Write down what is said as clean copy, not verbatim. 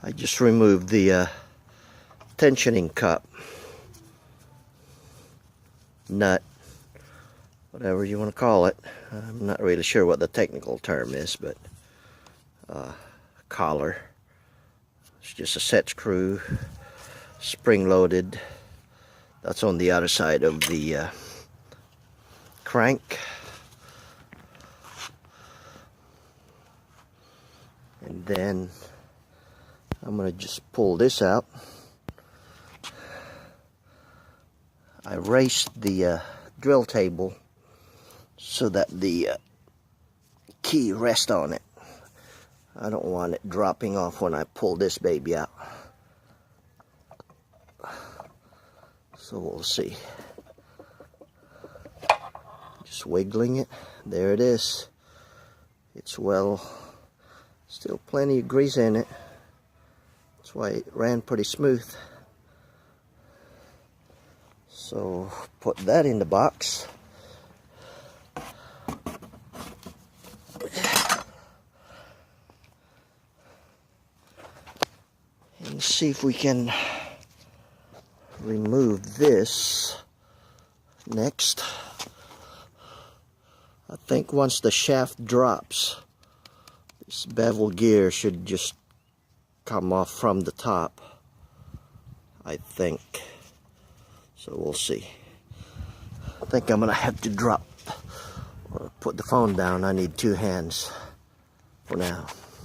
I just removed the tensioning cup, nut, whatever you want to call it. I'm not really sure what the technical term is, but collar. It's just a set screw, spring loaded. That's on the other side of the crank. And then I'm going to just pull this out. I raised the drill table so that the key rests on it. I don't want it dropping off when I pull this baby out. So we'll see. Just wiggling it. There it is. It's still plenty of grease in it. That's why it ran pretty smooth. So put that in the box. And see if we can remove this next. I think once the shaft drops, this bevel gear should just come off from the top, I think. So we'll see. I think I'm gonna have to drop or put the phone down. I need two hands for now.